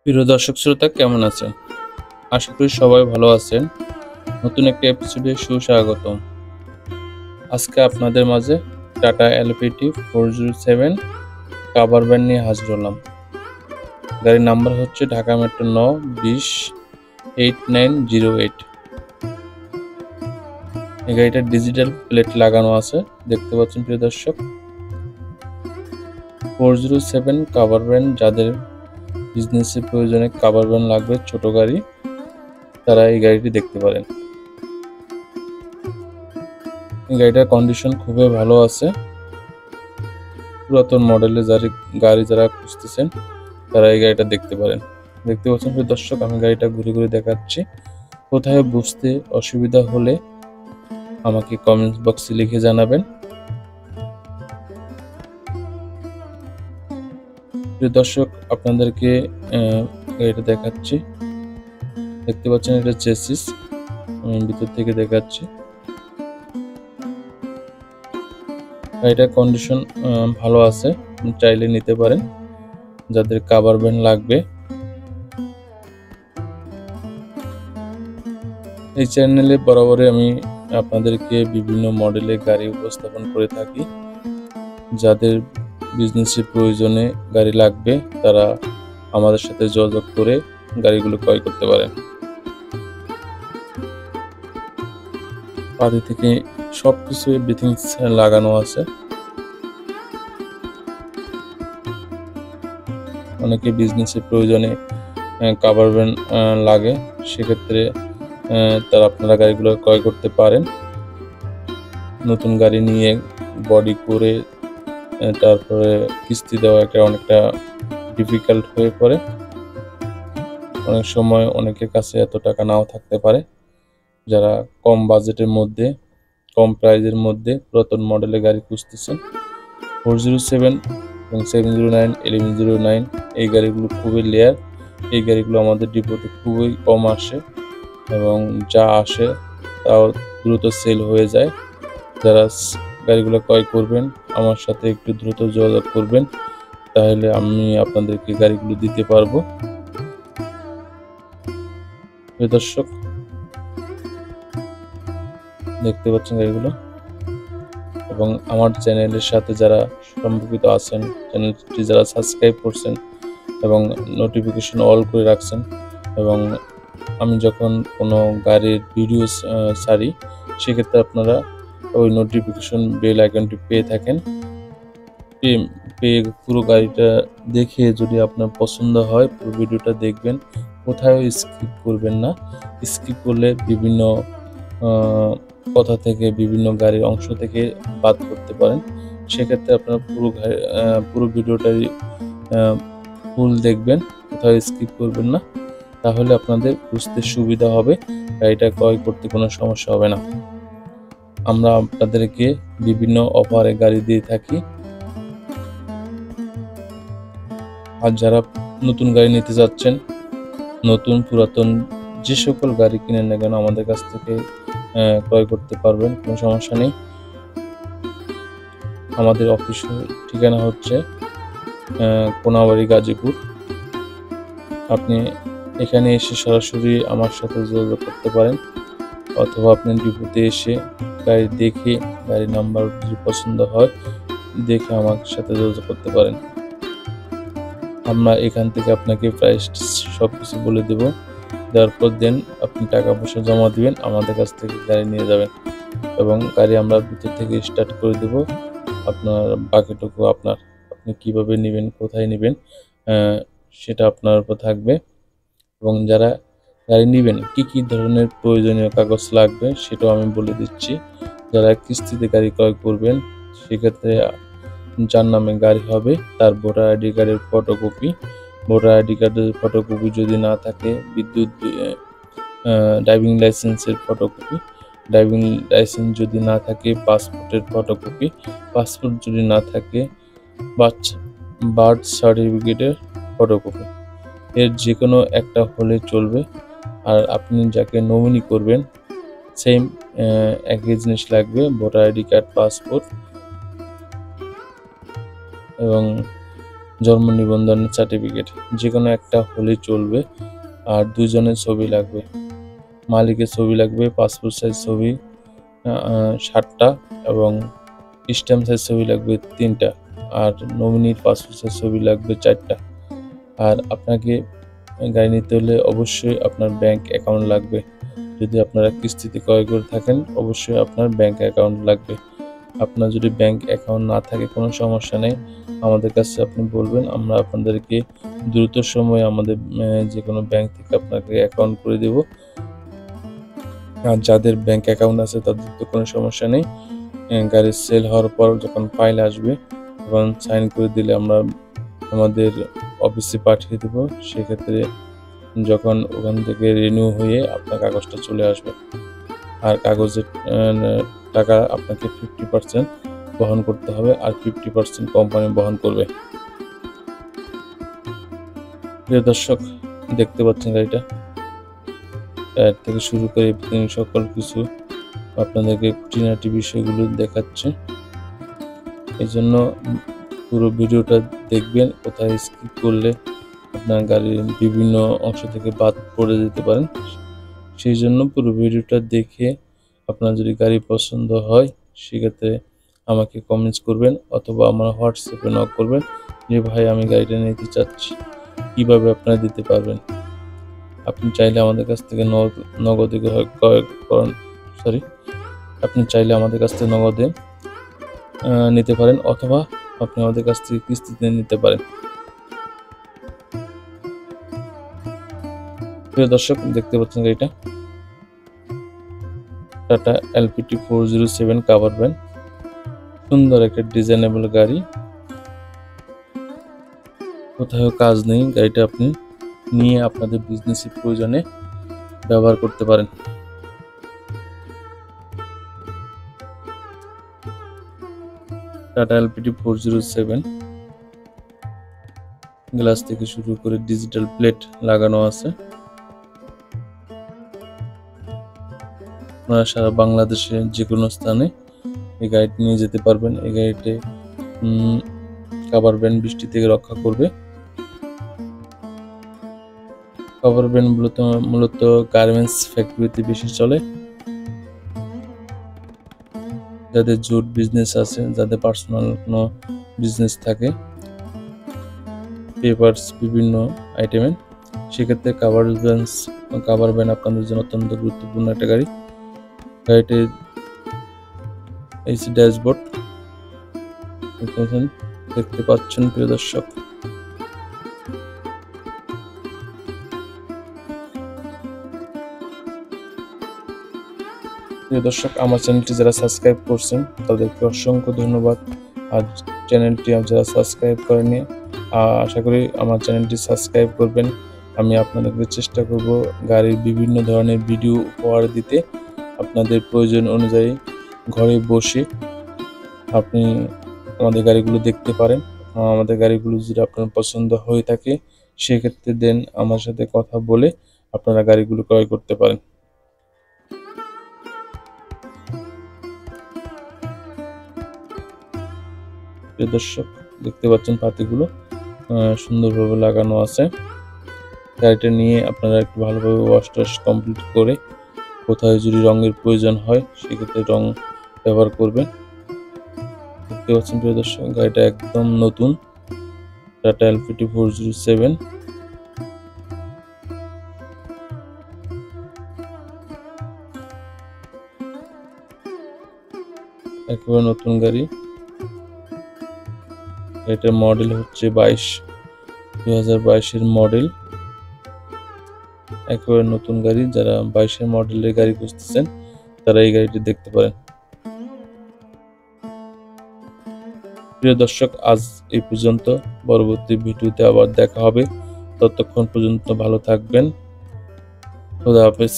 প্রিয় দর্শক শ্রোতা কেমন আছেন? আশা করি সবাই ভালো আছেন। নতুন একটা এপিসোডে সুস্বাগতম। আজকে আপনাদের মাঝে টাটা এলপিটি 407 কাভার ভ্যান নিয়ে হাজির হলাম। গাড়ির নাম্বার হচ্ছে ঢাকা মেট্রো 9-20-8908। এই গাড়িটার ডিজিটাল প্লেট লাগানো আছে, দেখতে পাচ্ছেন প্রিয় দর্শক। 407 কাভার ভ্যান, যাদের বিজনেসের প্রয়োজনে কাভার ভ্যান লাগবে, ছোট গাড়ি, তারা এই গাড়িটি দেখতে পারেন। এই গাড়িটার কন্ডিশন খুবই ভালো আছে। পুরাতন মডেলের গাড়ি যারা খুঁজতেছেন তারা এই গাড়িটা দেখতে পারেন। দেখতে পাচ্ছেন প্রিয় দর্শক, আমি গাড়িটা ঘুরে ঘুরে দেখাচ্ছি। কোথায় বুঝতে অসুবিধা হলে আমাকে কমেন্টস বক্সে লিখে জানাবেন। প্রিয় দর্শক, আপনাদেরকে গাড়িটা দেখাচ্ছি। দেখতে পাচ্ছেন এটা চেসিস, আমি ভিতর থেকে দেখাচ্ছি। গাড়িটার কন্ডিশন ভালো আছে, চাইলে নিতে পারেন যাদের কাভার ভ্যান লাগবে। এই চ্যানেলে বরাবরই আমি আপনাদেরকে বিভিন্ন মডেলের গাড়ি উপস্থাপন করে থাকি। যাদের বিজনেসের প্রয়োজনে গাড়ি লাগবে তারা আমাদের সাথে যোগাযোগ করে গাড়িগুলো ক্রয় করতে পারেন। বাড়ি থেকে সবকিছু এভরিথিং লাগানো আছে। অনেকে বিজনেসের প্রয়োজনে কাভার ভ্যান লাগে, সেক্ষেত্রে তারা আপনারা গাড়িগুলো ক্রয় করতে পারেন। নতুন গাড়ি নিয়ে বডি করে তারপরে কিস্তি দেওয়া অনেকটা ডিফিকাল্ট হয়ে পড়ে। অনেক সময় অনেকের কাছে এত টাকা নাও থাকতে পারে। যারা কম বাজেটের মধ্যে, কম প্রাইজের মধ্যে পুরাতন মডেলের গাড়ি খুঁজতেছেন, 407 এবং 709, 1109 এই গাড়িগুলো খুবই লেয়ার। এই গাড়িগুলো আমাদের ডিপোতে খুবই কম আসে এবং যা আসে তাও দ্রুত সেল হয়ে যায়। যারা গাড়িগুলো ক্রয় করবেন আমার সাথে একটু দ্রুত যোগাযোগ করবেন, তাহলে আমি আপনাদেরকে গাড়িগুলো দিতে পারবো। দর্শক, দেখতে পাচ্ছেন গাড়িগুলো, এবং আমার চ্যানেলের সাথে যারা সম্পর্কিত আছেন, চ্যানেলটি যারা সাবস্ক্রাইব করছেন এবং নোটিফিকেশন অল করে রাখছেন, এবং আমি যখন কোনো গাড়ির ভিডিও ছাড়ি সেক্ষেত্রে আপনারা ওই নোটিফিকেশন বেল আইকনটি পেয়ে থাকেন। পেয়ে পুরো গাড়িটা দেখে যদি আপনার পছন্দ হয় পুরো ভিডিওটা দেখবেন, কোথাও স্কিপ করবেন না। স্কিপ করলে বিভিন্ন কথা থেকে, বিভিন্ন গাড়ির অংশ থেকে বাদ করতে পারেন। সেক্ষেত্রে আপনারা পুরো ভিডিওটাই ফুল দেখবেন, কোথাও স্কিপ করবেন না, তাহলে আপনাদের বুঝতে সুবিধা হবে, গাড়িটা ক্রয় করতে কোনো সমস্যা হবে না। আমরা আপনাদেরকে বিভিন্ন অফারে গাড়ি দিয়ে থাকি। আর যারা নতুন গাড়ি নিতে যাচ্ছেন, নতুন পুরাতন যে সকল গাড়ি কিনেন না কেন আমাদের কাছ থেকে ক্রয় করতে পারবেন, কোনো সমস্যা নেই। আমাদের অফিসের ঠিকানা হচ্ছে কোনাবাড়ি, গাজীপুর। আপনি এখানে এসে সরাসরি আমার সাথে যোগাযোগ করতে পারেন, অথবা আপনি ডিপোতে এসে গাড়ি দেখে, গাড়ির নাম্বার যদি পছন্দ হয় দেখে আমার সাথে যোগাযোগ করতে পারেন। আমরা এখান থেকে আপনাকে প্রাইস সব কিছু বলে দেব, দেওয়ার পর দেন আপনি টাকা পয়সা জমা দিবেন, আমাদের কাছ থেকে গাড়ি নিয়ে যাবেন এবং গাড়ি আমরা ভিতর থেকে স্টার্ট করে দেব। আপনার বাকিটুকু আপনি কিভাবে নেবেন, কোথায় নেবেন সেটা আপনার উপর থাকবে। এবং যারা গাড়ি নেবেন কি কি ধরনের প্রয়োজনীয় কাগজ লাগবে সেটাও আমি বলে দিচ্ছি। যারা কিস্তিতে গাড়ি ক্রয় করবেন সেক্ষেত্রে যার নামে গাড়ি হবে তার ভোটার আইডি কার্ডের ফটোকপি, ভোটার আইডি কার্ডের ফটোকপি যদি না থাকে, ড্রাইভিং লাইসেন্সের ফটোকপি, ড্রাইভিং লাইসেন্স যদি না থাকে পাসপোর্টের ফটোকপি, পাসপোর্ট যদি না থাকে বার্থ সার্টিফিকেটের ফটোকপি, এর যে কোনো একটা হলে চলবে। আর আপনি যাকে নমিনি করবেন সেম একই জিনিস লাগবে, ভোটার আইডি কার্ড, পাসপোর্ট এবং জন্ম নিবন্ধনের সার্টিফিকেট, যে কোনো একটা হলেই চলবে। আর 2 জনের ছবি লাগবে, মালিকের ছবি লাগবে, পাসপোর্ট সাইজ ছবি 7টা এবং স্ট্যাম্প সাইজ ছবি লাগবে 3টা, আর নমিনির পাসপোর্ট সাইজ ছবি লাগবে 4টা। আর আপনাকে গাড়ি নিতে হলে অবশ্যই আপনার ব্যাংক অ্যাকাউন্ট লাগবে। যদি আপনারা কিস্তিতে ক্রয় করে থাকেন অবশ্যই আপনার ব্যাংক অ্যাকাউন্ট লাগবে। আপনার যদি ব্যাংক অ্যাকাউন্ট না থাকে কোনো সমস্যা নেই, আমাদের কাছে আপনি বলবেন, আমরা আপনাদেরকে দ্রুত সময়ে আমাদের যে কোনো ব্যাংক থেকে আপনাকে অ্যাকাউন্ট করে দেব। আর যাদের ব্যাংক অ্যাকাউন্ট আছে তাদের তো কোনো সমস্যা নেই, গাড়ি সেল হওয়ার পর যখন ফাইল আসবে তখন সাইন করে দিলে আমরা আমাদের অফিসে পাঠিয়ে দেবো। সেক্ষেত্রে যখন ওখান থেকে রিনিউ হয়ে আপনার কাগজটা চলে আসবে। আর কাগজের টাকা আপনাকে 50% বহন করতে হবে, আর 50% কোম্পানি বহন করবে। প্রিয় দর্শক, দেখতে পাচ্ছেন গাড়িটা টায়ার থেকে শুরু করে সকল কিছু আপনাদেরকে খুঁটিনাটি বিষয়গুলো দেখাচ্ছে। এই জন্য পুরো ভিডিওটা দেখবেন, কোথায় স্কিপ করলে আপনার গাড়ির বিভিন্ন অংশ থেকে বাদ পড়ে যেতে পারেন। সেই জন্য পুরো ভিডিওটা দেখে আপনার যদি গাড়ি পছন্দ হয় সেক্ষেত্রে আমাকে কমেন্টস করবেন অথবা আমার হোয়াটসঅ্যাপে নক করবেন যে ভাই আমি গাড়িটা নিতে চাচ্ছি, কিভাবে আপনারা দিতে পারবেন। আপনি চাইলে আমাদের কাছ থেকে নগদে ক্রয় করেন, আপনি চাইলে আমাদের কাছ থেকে নগদে নিতে পারেন অথবা আপনি আমাদের কাছ থেকে কিস্তিতে নিতে পারেন। প্রিয় দর্শক, দেখতে পাচ্ছেন গাড়িটা টাটা LPT 407 কাভার ভ্যান, সুন্দর একটা ডিজাইনেবল গাড়ি, কোথাও কাজ নেই। গাড়িটা আপনি নিয়ে আপনাদের বিজনেসের প্রয়োজনে ব্যবহার করতে পারেন। টাটা LPT 407 গ্লাস থেকে শুরু করে ডিজিটাল প্লেট লাগানো আছে। আপনারা সারা বাংলাদেশে যে কোনো স্থানে এই গাড়িটি নিয়ে যেতে পারবেন। এই গাড়িতে কাভার ভ্যান বৃষ্টি থেকে রক্ষা করবে। কাভার ভ্যান মূলত গার্মেন্টস ফ্যাক্টরিতে বেশি চলে। যাদের জুট বিজনেস আছে, যাদের পার্সোনাল কোনো বিজনেস থাকে, পেপারস বিভিন্ন আইটেমের, সেক্ষেত্রে কাভার ভ্যান আপনাদের জন্য অত্যন্ত গুরুত্বপূর্ণ একটা গাড়ি। গাড়িটির এসি ড্যাশবোর্ড দেখতে পাচ্ছেন প্রিয় দর্শক। প্রিয় দর্শক, আমার চ্যানেলটি যারা সাবস্ক্রাইব করছেন তাদেরকে অসংখ্য ধন্যবাদ। আর চ্যানেলটি যারা সাবস্ক্রাইব করেনি আশা করি আমার চ্যানেলটি সাবস্ক্রাইব করবেন। আমি আপনাদেরকে চেষ্টা করব গাড়ির বিভিন্ন ধরনের ভিডিও উপহার দিতে। আপনাদের প্রয়োজন অনুযায়ী ঘরে বসে আপনি আমাদের গাড়িগুলো দেখতে পারেন। আমাদের গাড়িগুলো যদি আপনার পছন্দ হয়ে থাকে সেক্ষেত্রে দেন আমার সাথে কথা বলে আপনারা গাড়িগুলো ক্রয় করতে পারেন। প্রিয় দর্শক, দেখতে পাচ্ছেন পাতিগুলো সুন্দরভাবে লাগানো আছে। গাড়িটা নিয়ে আপনারা একটু ভালোভাবে ওয়াশ কমপ্লিট করে কোথাও যদি রঙের প্রয়োজন হয় সেক্ষেত্রে রং ব্যবহার করবেন। দেখতে পাচ্ছেন প্রিয় দর্শক, গাড়িটা একদম নতুন, টাটা LPT 407। একেবারে নতুন গাড়ি। এটার মডেল হচ্ছে 2022-এর মডেল। একেবারে নতুন গাড়ি। যারা 22-এর মডেলের গাড়ি খুঁজতেছেন তারা এই গাড়িটি দেখতে পারেন। প্রিয় দর্শক, আজ এই পর্যন্ত। পরবর্তী ভিডিওতে আবার দেখা হবে। ততক্ষণ পর্যন্ত ভালো থাকবেন। খোদা হাফেজ।